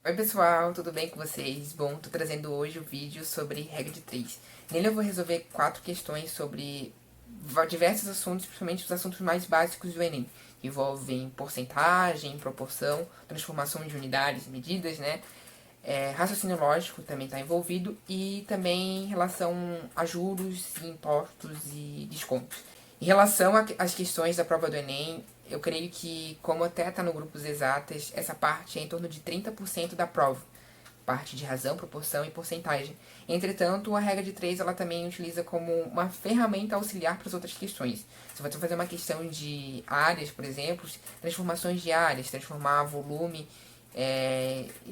Oi pessoal, tudo bem com vocês? Bom, tô trazendo hoje o vídeo sobre regra de 3. Nele eu vou resolver 4 questões sobre diversos assuntos, principalmente os assuntos mais básicos do Enem. Que envolvem porcentagem, proporção, transformação de unidades, medidas, né? Raciocínio lógico também está envolvido e também em relação a juros, impostos e descontos. Em relação às questões da prova do Enem, eu creio que, como até está no grupos exatas, essa parte é em torno de 30% da prova. Parte de razão, proporção e porcentagem. Entretanto, a regra de 3 ela também utiliza como uma ferramenta auxiliar para as outras questões. Se você fazer uma questão de áreas, por exemplo, transformações de áreas, transformar volume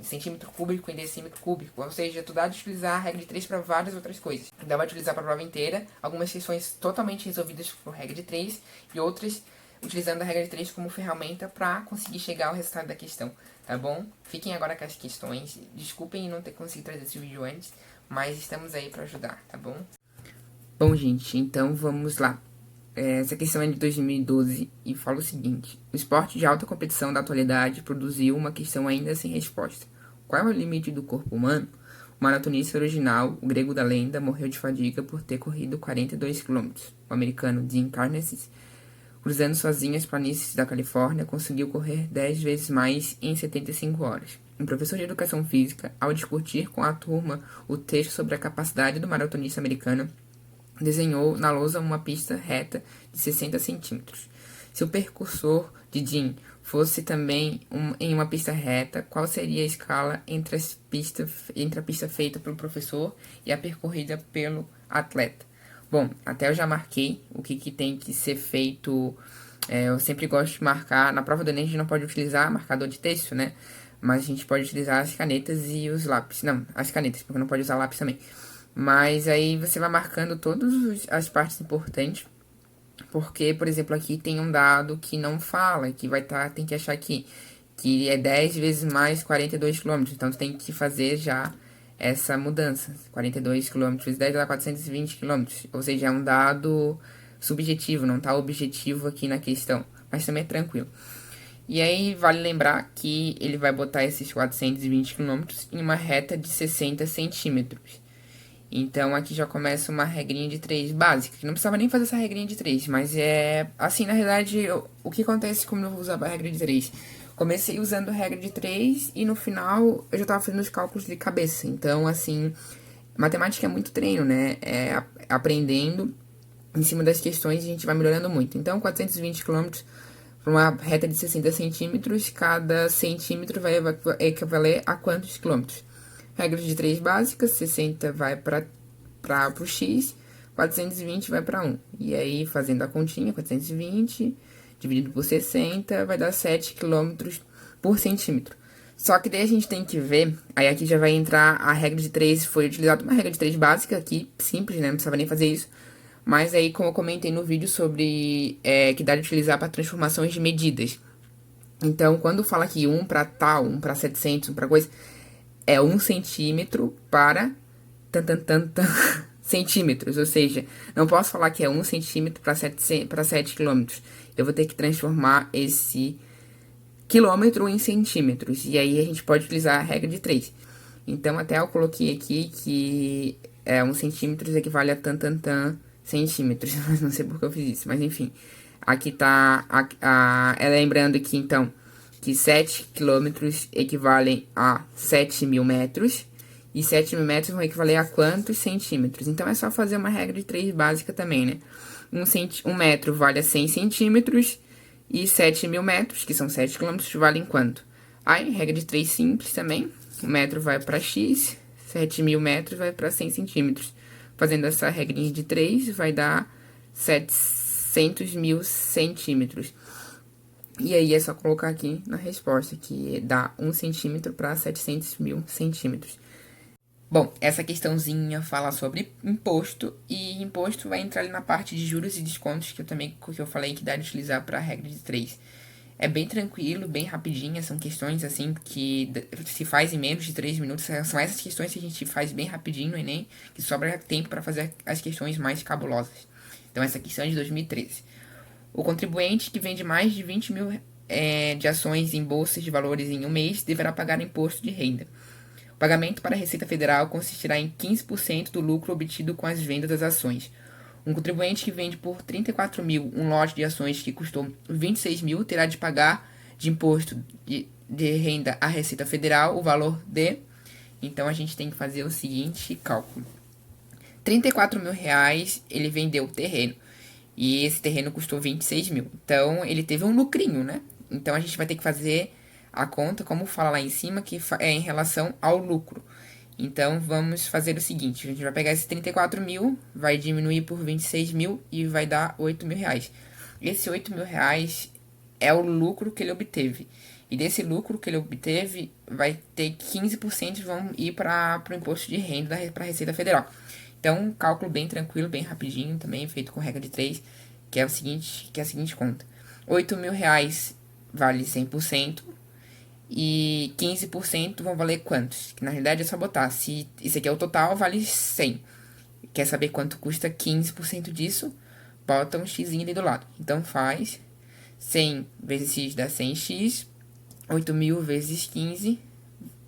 centímetro cúbico em decímetro cúbico, ou seja, tu dá de utilizar a regra de 3 para várias outras coisas. Dá para utilizar para a prova inteira, algumas questões totalmente resolvidas por regra de 3 e outras utilizando a regra de 3 como ferramenta para conseguir chegar ao resultado da questão, tá bom? Fiquem agora com as questões, desculpem não ter conseguido trazer esse vídeo antes, mas estamos aí para ajudar, tá bom? Bom, gente, então vamos lá. Essa questão é de 2012 e fala o seguinte: o esporte de alta competição da atualidade produziu uma questão ainda sem resposta. Qual é o limite do corpo humano? O maratonista original, o grego da lenda, morreu de fadiga por ter corrido 42 quilômetros. O americano Jim Carnes, cruzando sozinho as planícies da Califórnia, conseguiu correr 10 vezes mais em 75 horas. Um professor de educação física, ao discutir com a turma o texto sobre a capacidade do maratonista americano, desenhou na lousa uma pista reta de 60 centímetros. Se o percursor de Jim fosse também em uma pista reta, qual seria a escala entre a pista feita pelo professor e a percorrida pelo atleta? Bom, até eu já marquei o que tem que ser feito. Eu sempre gosto de marcar. Na prova do Enem a gente não pode utilizar marcador de texto, né? Mas a gente pode utilizar as canetas e os lápis. Não, as canetas, porque não pode usar lápis também. Mas aí você vai marcando todas as partes importantes. Porque, por exemplo, aqui tem um dado que não fala, que vai estar, tem que achar aqui, que é 10 vezes mais 42 quilômetros. Então, tu tem que fazer já essa mudança. 42 quilômetros vezes 10 dá 420 quilômetros. Ou seja, é um dado subjetivo, não está objetivo aqui na questão. Mas também é tranquilo. E aí, vale lembrar que ele vai botar esses 420 quilômetros em uma reta de 60 centímetros. Então aqui já começa uma regrinha de 3 básica, que não precisava nem fazer essa regrinha de 3, mas é assim, na realidade, o que acontece quando eu vou usar a regra de 3? Comecei usando a regra de 3 e no final eu já estava fazendo os cálculos de cabeça. Então, assim, matemática é muito treino, né? É aprendendo em cima das questões a gente vai melhorando muito. Então, 420 quilômetros para uma reta de 60 centímetros, cada centímetro vai equivaler a quantos quilômetros? Regra de 3 básicas, 60 vai para o x, 420 vai para 1. E aí, fazendo a continha, 420 dividido por 60 vai dar 7 quilômetros por centímetro. Só que daí a gente tem que ver, aí aqui já vai entrar a regra de 3, foi utilizada uma regra de 3 básica aqui, simples, né, não precisava nem fazer isso. Mas aí, como eu comentei no vídeo sobre que dá de utilizar para transformações de medidas. Então, quando fala que 1 para tal, 1 para 700, 1 para coisa, é 1 centímetro para centímetros. Ou seja, não posso falar que é 1 centímetro para 7 quilômetros. Eu vou ter que transformar esse quilômetro em centímetros. E aí a gente pode utilizar a regra de 3. Então, até eu coloquei aqui que 1 centímetro equivale a centímetros. Não sei por que eu fiz isso, mas enfim. Aqui tá lembrando que então que 7 quilômetros equivalem a 7.000 metros. E 7.000 metros vão equivaler a quantos centímetros? Então é só fazer uma regra de 3 básica também, né? 1 metro vale a 100 centímetros. E 7.000 metros, que são 7 quilômetros, valem quanto? Aí, regra de 3 simples também. O metro vai para x, 7.000 metros vai para 100 centímetros. Fazendo essa regrinha de 3, vai dar 700.000 centímetros. E aí é só colocar aqui na resposta, que dá 1 centímetro para 700.000 centímetros. Bom, essa questãozinha fala sobre imposto, e imposto vai entrar ali na parte de juros e descontos, que eu falei que dá de utilizar para a regra de 3. É bem tranquilo, bem rapidinho, são questões assim que se faz em menos de 3 minutos. São essas questões que a gente faz bem rapidinho no Enem, que sobra tempo para fazer as questões mais cabulosas. Então essa questão é de 2013. O contribuinte que vende mais de 20 mil de ações em bolsas de valores em um mês deverá pagar imposto de renda. O pagamento para a Receita Federal consistirá em 15% do lucro obtido com as vendas das ações. Um contribuinte que vende por 34 mil um lote de ações que custou 26 mil terá de pagar de imposto de renda à Receita Federal o valor de... Então, a gente tem que fazer o seguinte cálculo. 34 mil reais ele vendeu o terreno. E esse terreno custou 26 mil. Então, ele teve um lucrinho, né? Então, a gente vai ter que fazer a conta, como fala lá em cima, que é em relação ao lucro. Então, vamos fazer o seguinte. A gente vai pegar esse 34 mil, vai diminuir por 26 mil e vai dar 8 mil reais. Esse 8 mil reais é o lucro que ele obteve. E desse lucro que ele obteve, vai ter 15% vão ir para o imposto de renda para a Receita Federal. Então, um cálculo bem tranquilo, bem rapidinho, também feito com regra de 3, que é a seguinte conta. 8 mil reais vale 100% e 15% vão valer quantos? Que na realidade é só botar. Se isso aqui é o total, vale 100. Quer saber quanto custa 15% disso? Bota um x ali do lado. Então, faz 100 vezes x dá 100x, 8 mil vezes 15...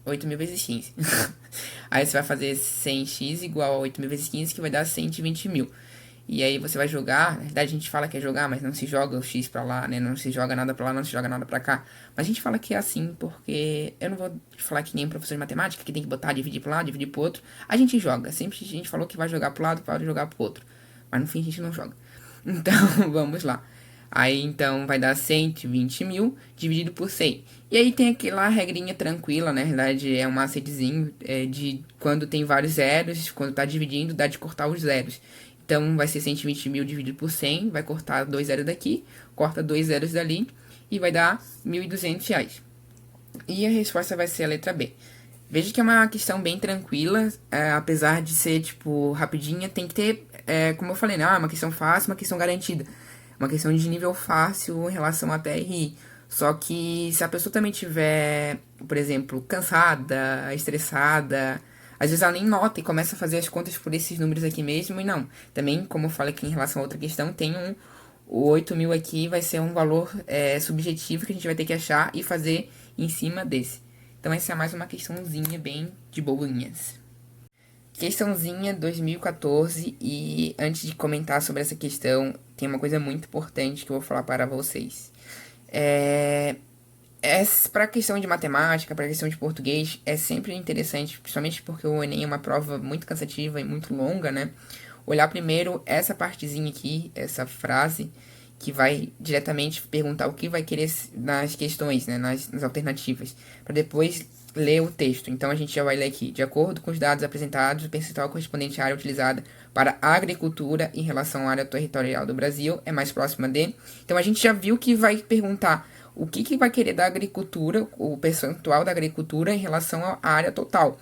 8 mil vezes 15. Aí você vai fazer 100x igual a 8 mil vezes 15, que vai dar 120 mil. E aí você vai jogar, na verdade a gente fala que é jogar, mas não se joga o x pra lá, né? Não se joga nada pra lá, não se joga nada pra cá. Mas a gente fala que é assim, porque eu não vou falar que nem professor de matemática, que tem que botar, dividir pro lado, dividir pro outro. A gente joga, sempre a gente falou que vai jogar pro lado, vai jogar pro outro. Mas no fim a gente não joga. Então, vamos lá. Aí, então, vai dar 120 mil dividido por 100. E aí tem aquela regrinha tranquila, né? Na verdade, é um macetezinho de quando tem vários zeros, quando tá dividindo, dá de cortar os zeros. Então, vai ser 120 mil dividido por 100, vai cortar 2 zeros daqui, corta 2 zeros dali, e vai dar R$ 1.200. E a resposta vai ser a letra B. Veja que é uma questão bem tranquila, apesar de ser, tipo, rapidinha, tem que ter, como eu falei, né? Uma questão fácil, uma questão garantida. Uma questão de nível fácil em relação a TRI. Só que se a pessoa também tiver, por exemplo, cansada, estressada, às vezes ela nem nota e começa a fazer as contas por esses números aqui mesmo, e não. Também, como eu falei aqui em relação a outra questão, tem o 8 mil aqui vai ser um valor subjetivo que a gente vai ter que achar e fazer em cima desse. Então essa é mais uma questãozinha bem de boinhas. Questãozinha 2014, e antes de comentar sobre essa questão, tem uma coisa muito importante que eu vou falar para vocês. Para a questão de matemática, para a questão de português, é sempre interessante, principalmente porque o Enem é uma prova muito cansativa e muito longa, né? Olhar primeiro essa partezinha aqui, essa frase, que vai diretamente perguntar o que vai querer nas questões, né? Nas alternativas, para depois ler o texto. Então a gente já vai ler aqui. De acordo com os dados apresentados, o percentual correspondente à área utilizada para a agricultura em relação à área territorial do Brasil é mais próxima de... Então a gente já viu que vai perguntar o que vai querer da agricultura, o percentual da agricultura em relação à área total.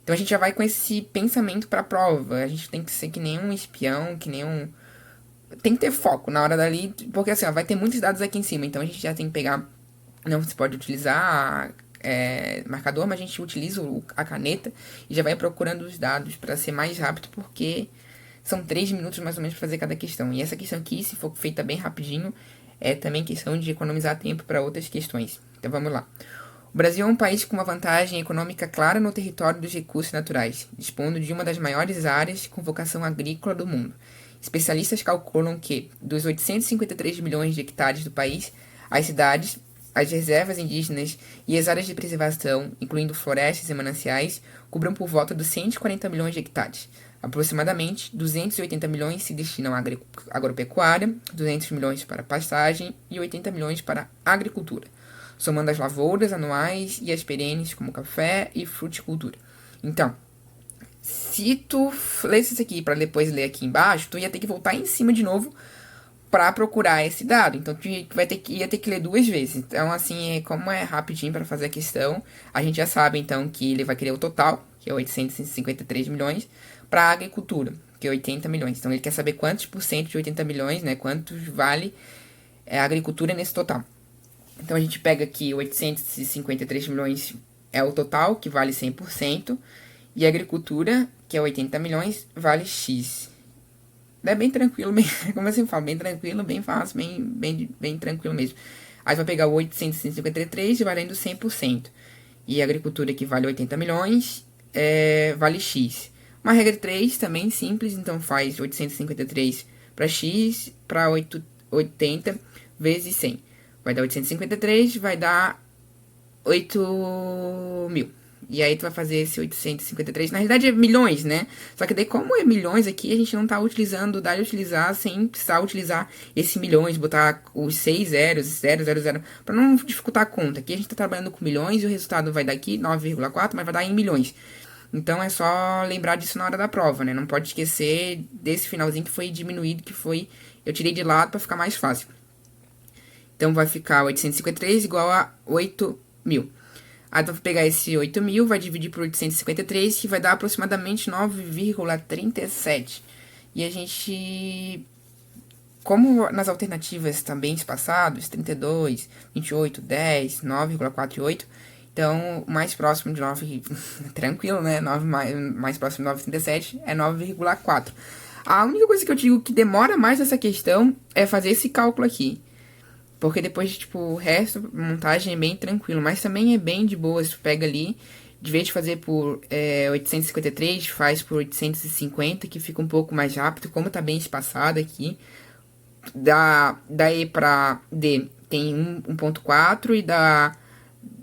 Então a gente já vai com esse pensamento para a prova. A gente tem que ser que nem um espião, que nem um... Tem que ter foco na hora dali, porque assim, ó, vai ter muitos dados aqui em cima. Então a gente já tem que pegar... Não se pode utilizar marcador, mas a gente utiliza a caneta e já vai procurando os dados para ser mais rápido, porque são 3 minutos mais ou menos para fazer cada questão. E essa questão aqui, se for feita bem rapidinho, é também questão de economizar tempo para outras questões. Então vamos lá. O Brasil é um país com uma vantagem econômica clara no território dos recursos naturais, dispondo de uma das maiores áreas com vocação agrícola do mundo. Especialistas calculam que, dos 853 milhões de hectares do país, as cidades, as reservas indígenas e as áreas de preservação, incluindo florestas e mananciais, cobram por volta dos 140 milhões de hectares. Aproximadamente 280 milhões se destinam à agropecuária, 200 milhões para pastagem e 80 milhões para agricultura, somando as lavouras anuais e as perenes como café e fruticultura. Então, se tu lesse isso aqui para depois ler aqui embaixo, tu ia ter que voltar em cima de novo para procurar esse dado. Então, tu ia ter que ler 2 vezes. Então, assim, como é rapidinho para fazer a questão, a gente já sabe, então, que ele vai querer o total, que é 853 milhões, para a agricultura, que é 80 milhões. Então, ele quer saber quantos por cento de 80 milhões, né, quantos vale a agricultura nesse total. Então, a gente pega aqui 853 milhões é o total, que vale 100%, e a agricultura, que é 80 milhões, vale X. É bem tranquilo, bem, como assim fala, bem tranquilo, bem fácil, bem tranquilo mesmo. Aí vai pegar o 853 valendo 100%. E a agricultura que vale 80 milhões, vale X. Uma regra de 3 também simples, então faz 853 para X, para 80 vezes 100. Vai dar 853, vai dar 8 mil. E aí tu vai fazer esse 853, na realidade é milhões, né? Só que daí como é milhões aqui, a gente não tá utilizando, dá de utilizar sem precisar utilizar esse milhões, botar os 6 zeros, 000, pra não dificultar a conta. Aqui a gente tá trabalhando com milhões e o resultado vai dar aqui 9,4, mas vai dar em milhões. Então é só lembrar disso na hora da prova, né? Não pode esquecer desse finalzinho que foi diminuído, que foi... Eu tirei de lado pra ficar mais fácil. Então vai ficar 853 igual a 8 mil. Aí tu vai pegar esse 8 mil, vai dividir por 853, que vai dar aproximadamente 9,37. E a gente... Como nas alternativas também espaçados, 32, 28, 10, 9,48... Então, o mais próximo de 9, tranquilo, né? 9 mais próximo de 9,37 é 9,4. A única coisa que eu digo que demora mais nessa questão é fazer esse cálculo aqui. Porque depois, tipo, o resto, montagem é bem tranquilo. Mas também é bem de boa. Se tu pega ali, de vez de fazer por 853, faz por 850, que fica um pouco mais rápido. Como tá bem espaçado aqui. Da E pra D tem 1,4 e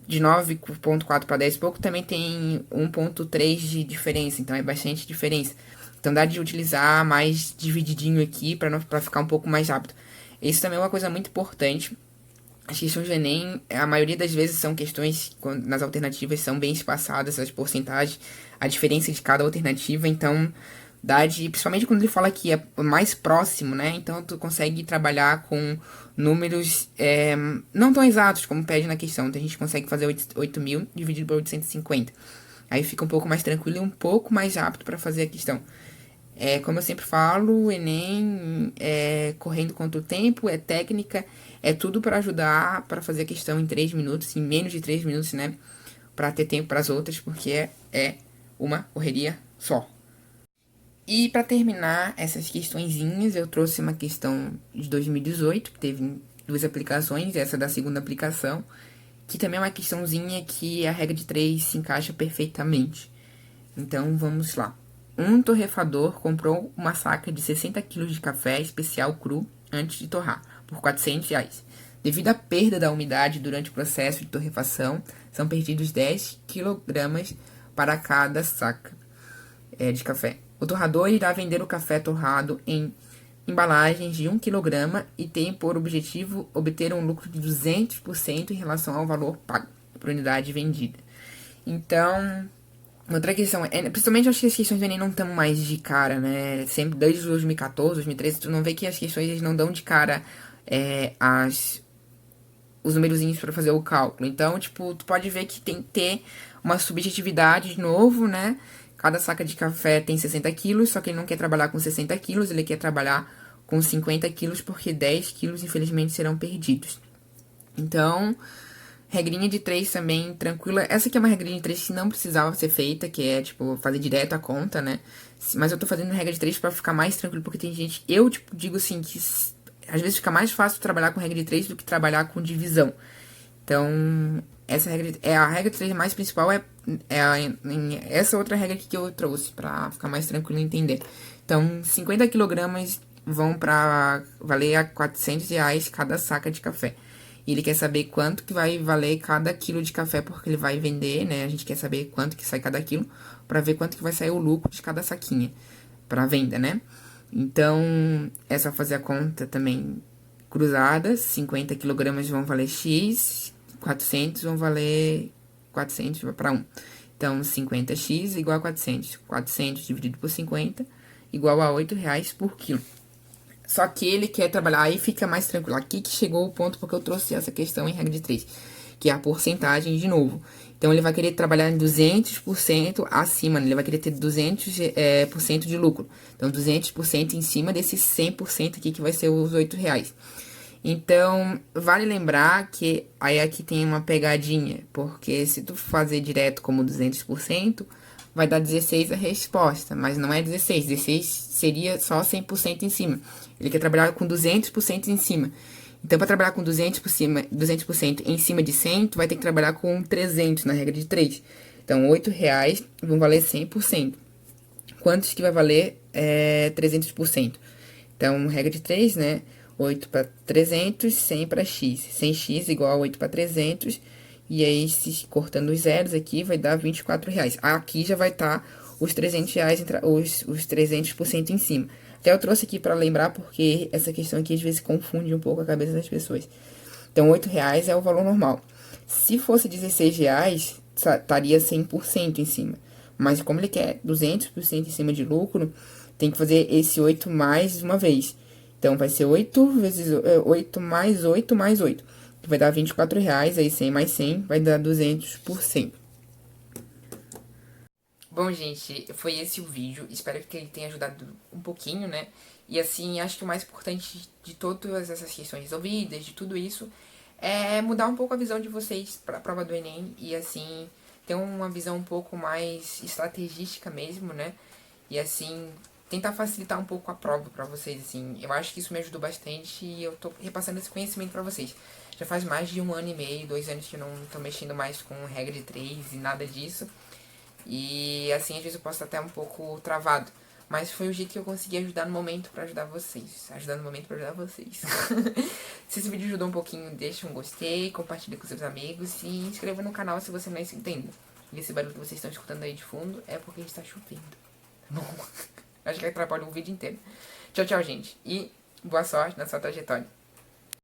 de 9,4 para 10 e pouco também tem 1,3 de diferença, então é bastante diferença. Então dá de utilizar mais divididinho aqui para ficar um pouco mais rápido. Isso também é uma coisa muito importante. As questões do Enem, a maioria das vezes são questões, nas alternativas são bem espaçadas, as porcentagens, a diferença de cada alternativa, então principalmente quando ele fala que é mais próximo, né? Então tu consegue trabalhar com números não tão exatos como pede na questão. Então a gente consegue fazer 8 mil dividido por 850. Aí fica um pouco mais tranquilo e um pouco mais rápido para fazer a questão. Como eu sempre falo, o Enem é correndo contra o tempo, é técnica, é tudo para ajudar para fazer a questão em 3 minutos, em menos de 3 minutos, né? Para ter tempo para as outras, porque é uma correria só. E para terminar essas questõezinhas, eu trouxe uma questão de 2018, que teve 2 aplicações, essa da segunda aplicação, que também é uma questãozinha que a regra de 3 se encaixa perfeitamente. Então, vamos lá. Um torrefador comprou uma saca de 60 kg de café especial cru antes de torrar, por R$ 400. Devido à perda da umidade durante o processo de torrefação, são perdidos 10 kg para cada saca de café. O torrador irá vender o café torrado em embalagens de 1 kg e tem por objetivo obter um lucro de 200% em relação ao valor pago por unidade vendida. Então, outra questão principalmente acho que as questões do Enem não estão mais de cara, né? Sempre desde 2014, 2013, tu não vê que as questões eles não dão de cara os numerozinhos para fazer o cálculo. Então, tipo, tu pode ver que tem que ter uma subjetividade de novo, né? Cada saca de café tem 60 quilos, só que ele não quer trabalhar com 60 quilos, ele quer trabalhar com 50 quilos, porque 10 quilos, infelizmente, serão perdidos. Então, regrinha de 3 também, tranquila. Essa aqui é uma regrinha de 3 que não precisava ser feita, que é, tipo, fazer direto a conta, né? Mas eu tô fazendo regra de 3 pra ficar mais tranquilo, porque tem gente... Eu, tipo, digo assim, que às vezes fica mais fácil trabalhar com regra de 3 do que trabalhar com divisão. Então, essa regra a regra de 3 mais principal essa outra regra aqui que eu trouxe, pra ficar mais tranquilo e entender. Então, 50 kg vão pra valer a R$ 400 cada saca de café. E ele quer saber quanto que vai valer cada quilo de café, porque ele vai vender, né? A gente quer saber quanto que sai cada quilo, pra ver quanto que vai sair o lucro de cada saquinha pra venda, né? Então, é só fazer a conta também cruzada. 50 kg vão valer X, 400 vão valer 400 para 1. Então, 50x igual a 400. 400 dividido por 50 igual a R$8 por quilo. Só que ele quer trabalhar, aí fica mais tranquilo. Aqui que chegou o ponto porque eu trouxe essa questão em regra de 3, que é a porcentagem de novo. Então, ele vai querer trabalhar em 200% acima, né? Ele vai querer ter 200% de lucro. Então, 200% em cima desses 100% aqui, que vai ser os R$8. Então, vale lembrar que aí aqui tem uma pegadinha, porque se tu fazer direto como 200%, vai dar 16 a resposta, mas não é 16 seria só 100% em cima. Ele quer trabalhar com 200% em cima. Então, para trabalhar com 200% em cima de 100, tu vai ter que trabalhar com 300 na regra de 3. Então, R$ 8 vão valer 100%. Quantos que vai valer 300%? Então, regra de 3, né? 8 para 300, 100 para x. 100x igual a 8 para 300. E aí, se cortando os zeros aqui, vai dar R$ 24. Aqui já vai estar os R$ 300, os 300% em cima. Até eu trouxe aqui para lembrar, porque essa questão aqui às vezes confunde um pouco a cabeça das pessoas. Então, R$ 8 é o valor normal. Se fosse R$ 16, estaria 100% em cima. Mas como ele quer 200% em cima de lucro, tem que fazer esse 8 mais uma vez. Então, vai ser 8 vezes 8 mais 8 mais 8. Que vai dar R$ 24, aí 100 mais 100 vai dar 200%. Bom, gente, foi esse o vídeo. Espero que ele tenha ajudado um pouquinho, né? E assim, acho que o mais importante de todas essas questões resolvidas, de tudo isso, é mudar um pouco a visão de vocês para a prova do Enem e assim, ter uma visão um pouco mais estrategística mesmo, né? E assim, tentar facilitar um pouco a prova para vocês, assim. Eu acho que isso me ajudou bastante e eu tô repassando esse conhecimento para vocês. Já faz mais de 1 ano e meio, 2 anos que eu não tô mexendo mais com regra de 3 e nada disso. E assim, às vezes eu posso estar até um pouco travado. Mas foi o jeito que eu consegui ajudar no momento pra ajudar vocês. Ajudar no momento pra ajudar vocês. Se esse vídeo ajudou um pouquinho, deixa um gostei, compartilha com seus amigos e inscreva no canal se você não se entende. E esse barulho que vocês estão escutando aí de fundo é porque está chovendo. Tá bom? Acho que atrapalha o vídeo inteiro. Tchau, tchau, gente. E boa sorte na sua trajetória.